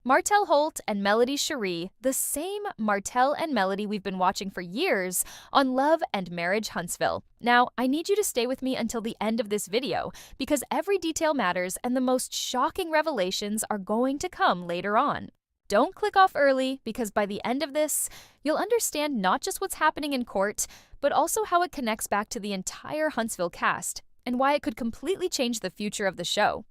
Martell Holt and Melody Cherie, the same Martell and Melody we've been watching for years on Love and Marriage Huntsville. Now, I need you to stay with me until the end of this video because every detail matters and the most shocking revelations are going to come later on. Don't click off early because by the end of this, you'll understand not just what's happening in court, but also how it connects back to the entire Huntsville cast and why it could completely change the future of the show.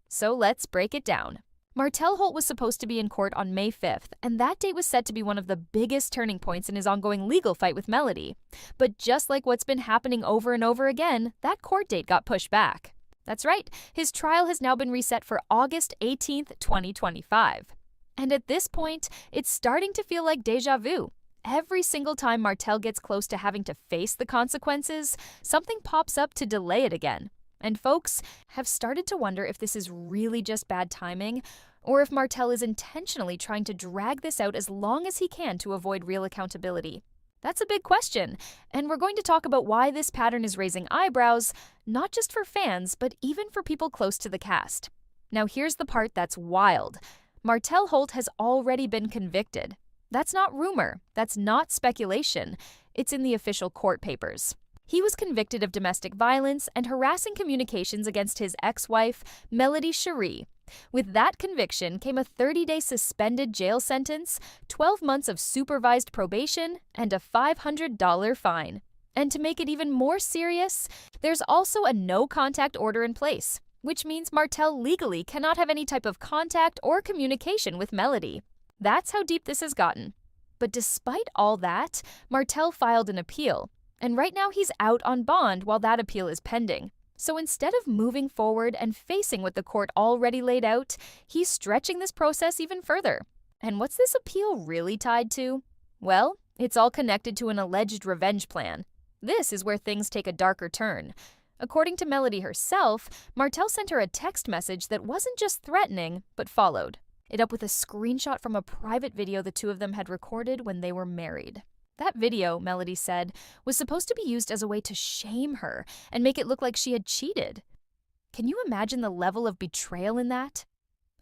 So let's break it down. Martell Holt was supposed to be in court on May 5th, and that date was set to be one of the biggest turning points in his ongoing legal fight with Melody. But just like what's been happening over and over again, that court date got pushed back. That's right, his trial has now been reset for August 18th, 2025. And at this point, it's starting to feel like déjà vu. Every single time Martell gets close to having to face the consequences, something pops up to delay it again. And folks have started to wonder if this is really just bad timing, or if Martell is intentionally trying to drag this out as long as he can to avoid real accountability. That's a big question, and we're going to talk about why this pattern is raising eyebrows, not just for fans, but even for people close to the cast. Now here's the part that's wild. Martell Holt has already been convicted. That's not rumor, that's not speculation, it's in the official court papers. He was convicted of domestic violence and harassing communications against his ex-wife, Melody Cherie. With that conviction came a 30-day suspended jail sentence, 12 months of supervised probation, and a $500 fine. And to make it even more serious, there's also a no-contact order in place, which means Martell legally cannot have any type of contact or communication with Melody. That's how deep this has gotten. But despite all that, Martell filed an appeal, and right now he's out on bond while that appeal is pending. So instead of moving forward and facing what the court already laid out, he's stretching this process even further. And what's this appeal really tied to? Well, it's all connected to an alleged revenge plan. This is where things take a darker turn. According to Melody herself, Martell sent her a text message that wasn't just threatening, but followed it up with a screenshot from a private video the two of them had recorded when they were married. That video, Melody said, was supposed to be used as a way to shame her and make it look like she had cheated. Can you imagine the level of betrayal in that?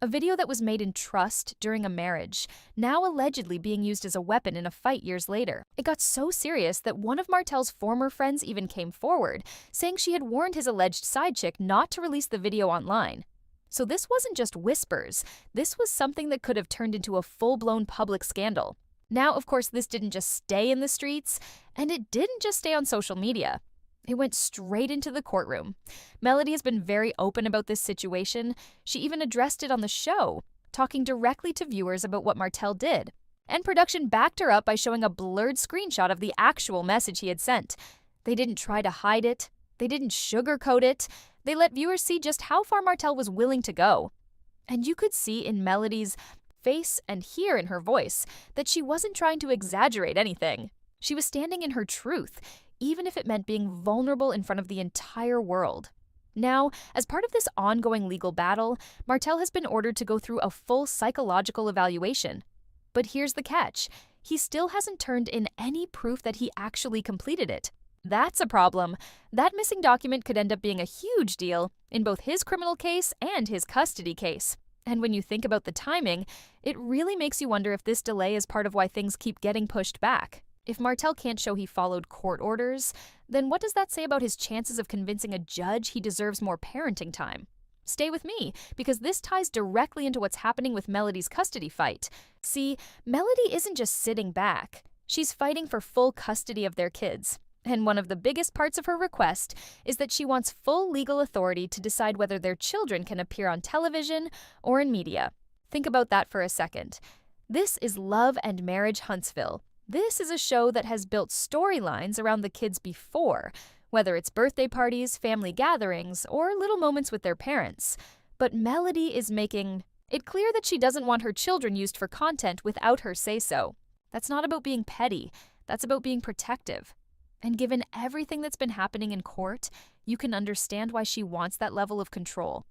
A video that was made in trust during a marriage, now allegedly being used as a weapon in a fight years later. It got so serious that one of Martell's former friends even came forward, saying she had warned his alleged side chick not to release the video online. So this wasn't just whispers, this was something that could have turned into a full-blown public scandal. Now, of course, this didn't just stay in the streets, and it didn't just stay on social media. It went straight into the courtroom. Melody has been very open about this situation. She even addressed it on the show, talking directly to viewers about what Martell did. And production backed her up by showing a blurred screenshot of the actual message he had sent. They didn't try to hide it. They didn't sugarcoat it. They let viewers see just how far Martell was willing to go. And you could see in Melody's face and hear in her voice that she wasn't trying to exaggerate anything. She was standing in her truth, even if it meant being vulnerable in front of the entire world. Now, as part of this ongoing legal battle, Martell has been ordered to go through a full psychological evaluation. But here's the catch. He still hasn't turned in any proof that he actually completed it. That's a problem. That missing document could end up being a huge deal in both his criminal case and his custody case. And when you think about the timing, it really makes you wonder if this delay is part of why things keep getting pushed back. If Martell can't show he followed court orders, then what does that say about his chances of convincing a judge he deserves more parenting time? Stay with me, because this ties directly into what's happening with Melody's custody fight. See, Melody isn't just sitting back. She's fighting for full custody of their kids. And one of the biggest parts of her request is that she wants full legal authority to decide whether their children can appear on television or in media. Think about that for a second. This is Love and Marriage Huntsville. This is a show that has built storylines around the kids before, whether it's birthday parties, family gatherings, or little moments with their parents. But Melody is making it clear that she doesn't want her children used for content without her say-so. That's not about being petty. That's about being protective. And given everything that's been happening in court, you can understand why she wants that level of control.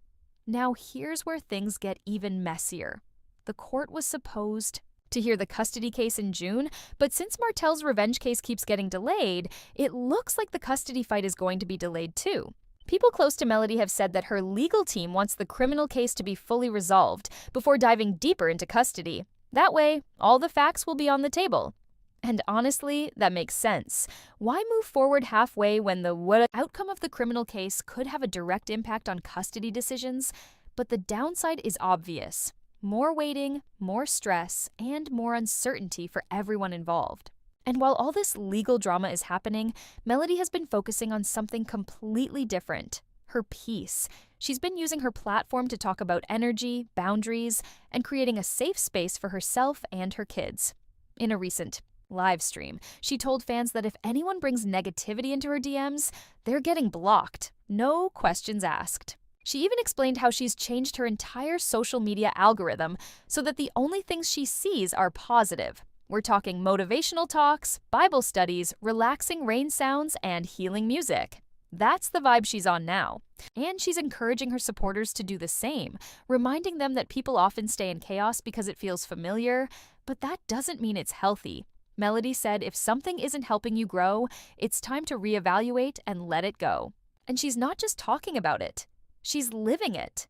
Now here's where things get even messier. The court was supposed to hear the custody case in June, but since Martell's revenge case keeps getting delayed, it looks like the custody fight is going to be delayed too. People close to Melody have said that her legal team wants the criminal case to be fully resolved before diving deeper into custody. That way, all the facts will be on the table. And honestly, that makes sense. Why move forward halfway when the outcome of the criminal case could have a direct impact on custody decisions? But the downside is obvious. More waiting, more stress, and more uncertainty for everyone involved. And while all this legal drama is happening, Melody has been focusing on something completely different: her peace. She's been using her platform to talk about energy, boundaries, and creating a safe space for herself and her kids. In a recent live stream, she told fans that if anyone brings negativity into her DMs, they're getting blocked, no questions asked. She even explained how she's changed her entire social media algorithm so that the only things she sees are positive. We're talking motivational talks, Bible studies, relaxing rain sounds, and healing music. That's the vibe she's on now. And she's encouraging her supporters to do the same, reminding them that people often stay in chaos because it feels familiar, but that doesn't mean it's healthy. Melody said if something isn't helping you grow, it's time to reevaluate and let it go. And she's not just talking about it, she's living it.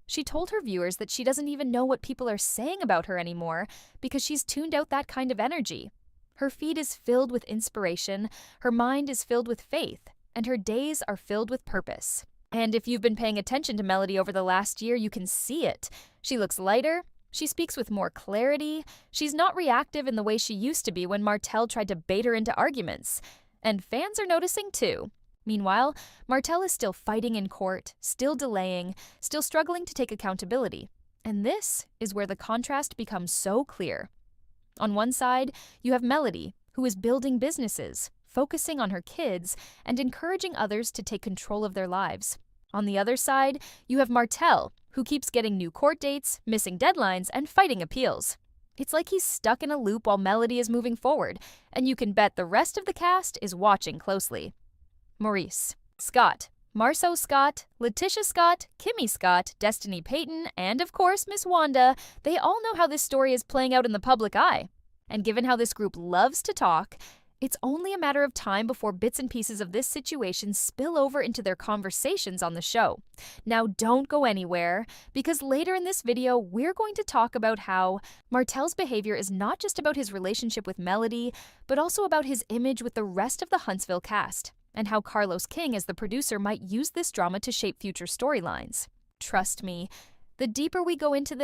She told her viewers that she doesn't even know what people are saying about her anymore because she's tuned out that kind of energy. Her feed is filled with inspiration, her mind is filled with faith, and her days are filled with purpose. And if you've been paying attention to Melody over the last year, you can see it. She looks lighter, she speaks with more clarity, she's not reactive in the way she used to be when Martell tried to bait her into arguments. And fans are noticing too. Meanwhile, Martell is still fighting in court, still delaying, still struggling to take accountability. And this is where the contrast becomes so clear. On one side, you have Melody, who is building businesses, focusing on her kids, and encouraging others to take control of their lives. On the other side, you have Martell, who keeps getting new court dates, missing deadlines, and fighting appeals. It's like he's stuck in a loop while Melody is moving forward, and you can bet the rest of the cast is watching closely. Maurice, Scott, Marceau Scott, Letitia Scott, Kimmy Scott, Destiny Payton, and of course Miss Wanda, they all know how this story is playing out in the public eye. And given how this group loves to talk, it's only a matter of time before bits and pieces of this situation spill over into their conversations on the show. Now don't go anywhere, because later in this video, we're going to talk about how Martell's behavior is not just about his relationship with Melody, but also about his image with the rest of the Huntsville cast, and how Carlos King as the producer might use this drama to shape future storylines. Trust me, the deeper we go into this,